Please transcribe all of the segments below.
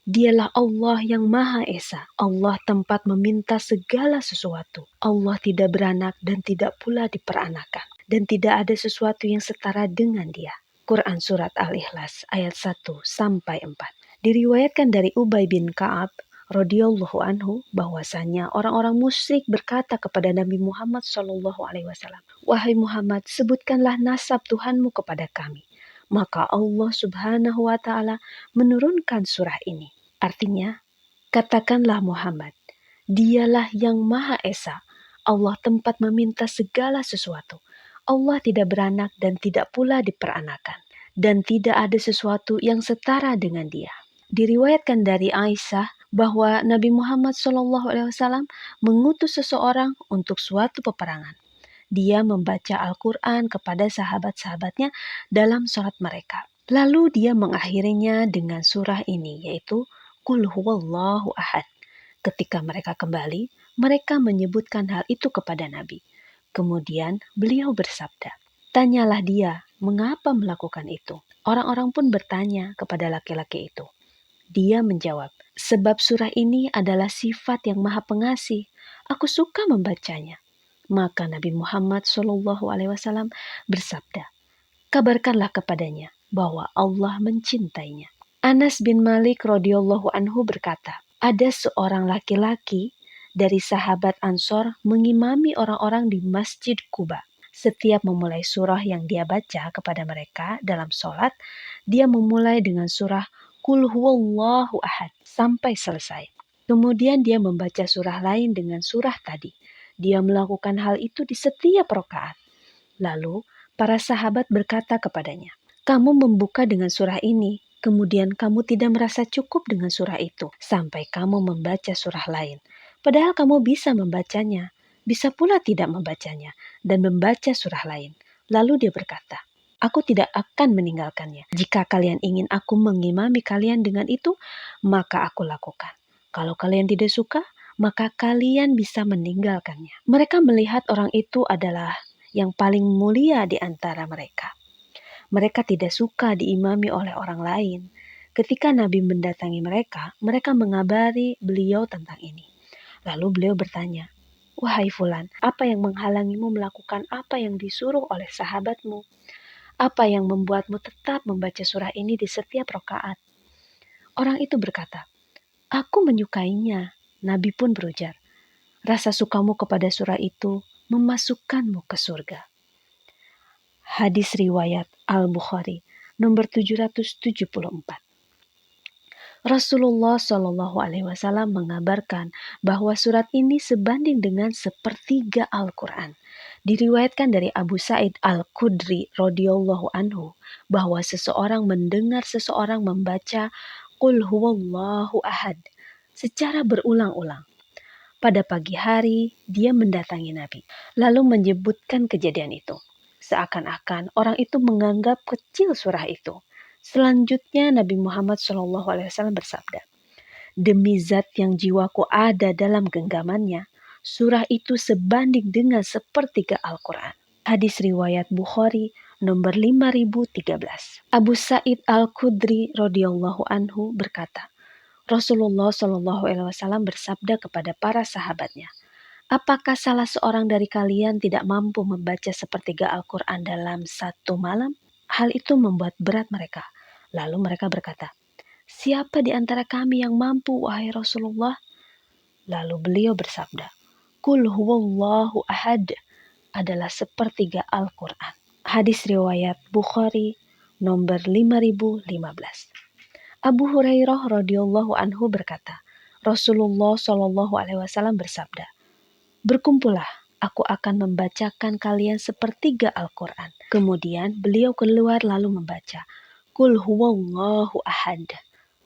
Dialah Allah yang Maha Esa. Allah tempat meminta segala sesuatu. Allah tidak beranak dan tidak pula diperanakan. Dan tidak ada sesuatu yang setara dengan Dia. Quran Surat Al-Ikhlas ayat 1-4. Diriwayatkan dari Ubay bin Ka'ab radhiyallahu anhu bahwasanya orang-orang musyrik berkata kepada Nabi Muhammad SAW, "Wahai Muhammad, sebutkanlah nasab Tuhanmu kepada kami." Maka Allah Subhanahu wa Ta'ala menurunkan surah ini. Artinya, katakanlah Muhammad, Dialah yang Maha Esa. Allah tempat meminta segala sesuatu. Allah tidak beranak dan tidak pula diperanakan. Dan tidak ada sesuatu yang setara dengan Dia. Diriwayatkan dari Aisyah bahwa Nabi Muhammad SAW mengutus seseorang untuk suatu peperangan. Dia membaca Al-Quran kepada sahabat-sahabatnya dalam sholat mereka. Lalu dia mengakhirinya dengan surah ini, yaitu Qul huwallahu ahad. Ketika mereka kembali, mereka menyebutkan hal itu kepada Nabi. Kemudian beliau bersabda, "Tanyalah dia, mengapa melakukan itu?" Orang-orang pun bertanya kepada laki-laki itu. Dia menjawab, "Sebab surah ini adalah sifat yang Maha Pengasih. Aku suka membacanya." Maka Nabi Muhammad SAW bersabda, "Kabarkanlah kepadanya bahwa Allah mencintainya." Anas bin Malik radhiyallahu anhu berkata, ada seorang laki-laki dari sahabat Ansor mengimami orang-orang di Masjid Quba. Setiap memulai surah yang dia baca kepada mereka dalam sholat, dia memulai dengan surah Qul huwallahu ahad sampai selesai. Kemudian dia membaca surah lain dengan surah tadi. Dia melakukan hal itu di setiap rakaat. Lalu para sahabat berkata kepadanya, "Kamu membuka dengan surah ini, kemudian kamu tidak merasa cukup dengan surah itu, sampai kamu membaca surah lain. Padahal kamu bisa membacanya, bisa pula tidak membacanya, dan membaca surah lain." Lalu dia berkata, "Aku tidak akan meninggalkannya. Jika kalian ingin aku mengimami kalian dengan itu, maka aku lakukan. Kalau kalian tidak suka, maka kalian bisa meninggalkannya." Mereka melihat orang itu adalah yang paling mulia di antara mereka. Mereka tidak suka diimami oleh orang lain. Ketika Nabi mendatangi mereka, mereka mengabari beliau tentang ini. Lalu beliau bertanya, "Wahai Fulan, apa yang menghalangimu melakukan apa yang disuruh oleh sahabatmu? Apa yang membuatmu tetap membaca surah ini di setiap rakaat?" Orang itu berkata, "Aku menyukainya." Nabi pun berujar, "Rasa sukamu kepada surah itu memasukkanmu ke surga." Hadis riwayat Al-Bukhari nomor 774. Rasulullah Shallallahu Alaihi Wasallam mengabarkan bahwa surat ini sebanding dengan sepertiga Al-Quran. Diriwayatkan dari Abu Sa'id Al-Khudri radhiyallahu anhu bahwa seseorang mendengar seseorang membaca Qul huwallahu ahad secara berulang-ulang. Pada pagi hari, dia mendatangi Nabi, lalu menyebutkan kejadian itu. Seakan-akan orang itu menganggap kecil surah itu. Selanjutnya Nabi Muhammad SAW bersabda, "Demi zat yang jiwaku ada dalam genggamannya, surah itu sebanding dengan sepertiga Al-Quran." Hadis riwayat Bukhari nomor 5013. Abu Sa'id Al-Khudri radhiyallahu anhu berkata, Rasulullah SAW bersabda kepada para sahabatnya, "Apakah salah seorang dari kalian tidak mampu membaca sepertiga Al-Quran dalam satu malam?" Hal itu membuat berat mereka. Lalu mereka berkata, "Siapa di antara kami yang mampu, wahai Rasulullah?" Lalu beliau bersabda, "Qul huwallahu ahad adalah sepertiga Al-Quran." Hadis riwayat Bukhari nomor 5015. Abu Hurairah radhiyallahu anhu berkata, Rasulullah Shallallahu Alaihi Wasallam bersabda, "Berkumpullah, aku akan membacakan kalian sepertiga Al-Quran." Kemudian beliau keluar lalu membaca, "Qul huwallahu ahad."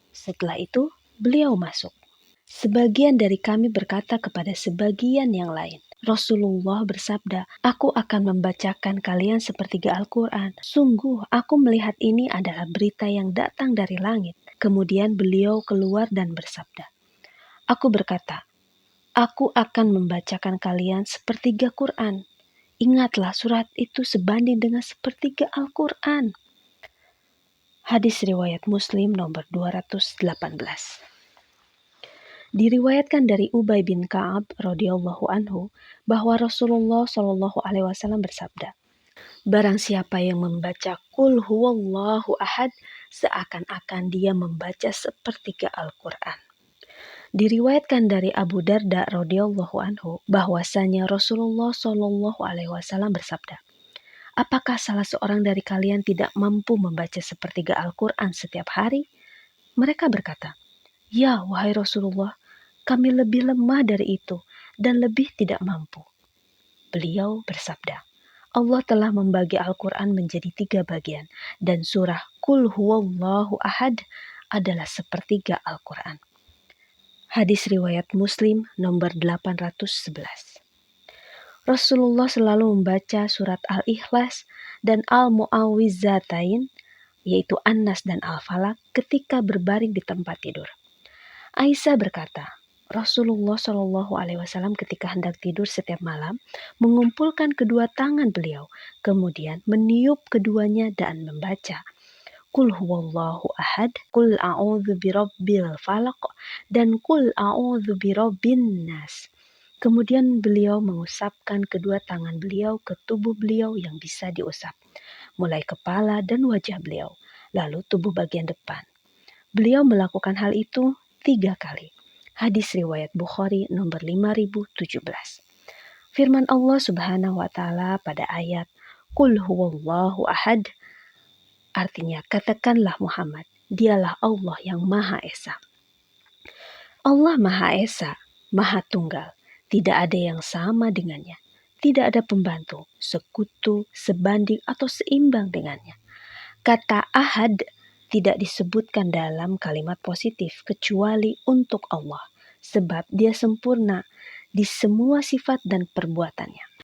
Setelah itu, beliau masuk. Sebagian dari kami berkata kepada sebagian yang lain, Rasulullah bersabda, "Aku akan membacakan kalian sepertiga Al-Quran." Sungguh, aku melihat ini adalah berita yang datang dari langit. Kemudian beliau keluar dan bersabda, "Aku berkata, aku akan membacakan kalian sepertiga Quran. Ingatlah surat itu sebanding dengan sepertiga Al-Quran." Hadis riwayat Muslim nomor 218. Diriwayatkan dari Ubay bin Ka'ab radhiyallahu anhu bahwa Rasulullah shallallahu alaihi wasallam bersabda, "Barang siapa yang membaca Qul huwallahu ahad, seakan-akan dia membaca sepertiga Al-Qur'an." Diriwayatkan dari Abu Darda radhiyallahu anhu bahwasanya Rasulullah shallallahu alaihi wasallam bersabda, "Apakah salah seorang dari kalian tidak mampu membaca sepertiga Al-Qur'an setiap hari?" Mereka berkata, "Ya, wahai Rasulullah, kami lebih lemah dari itu dan lebih tidak mampu." Beliau bersabda, Allah telah membagi Al-Quran menjadi 3 bagian dan surah Qul huwallahu ahad adalah sepertiga Al-Quran. Hadis riwayat Muslim nomor 811. Rasulullah selalu membaca surat Al-Ikhlas dan Al-Mu'awwidzatain, yaitu An-Nas dan Al-Falaq ketika berbaring di tempat tidur. Aisyah berkata, Rasulullah Shallallahu Alaihi Wasallam ketika hendak tidur setiap malam mengumpulkan kedua tangan beliau, kemudian meniup keduanya dan membaca Qul huwallahu ahad, Qul a'udzu birabbil falaq, dan Qul a'udzu birabbin nas. Kemudian beliau mengusapkan kedua tangan beliau ke tubuh beliau yang bisa diusap, mulai kepala dan wajah beliau, lalu tubuh bagian depan. Beliau melakukan hal itu 3 kali. Hadis riwayat Bukhari nomor 5017. Firman Allah Subhanahu wa taala pada ayat Qul huwallahu ahad, artinya katakanlah Muhammad, dialah Allah yang Maha Esa. Allah Maha Esa, Maha Tunggal, tidak ada yang sama dengannya. Tidak ada pembantu, sekutu, sebanding atau seimbang dengannya. Kata ahad tidak disebutkan dalam kalimat positif kecuali untuk Allah, sebab dia sempurna di semua sifat dan perbuatannya.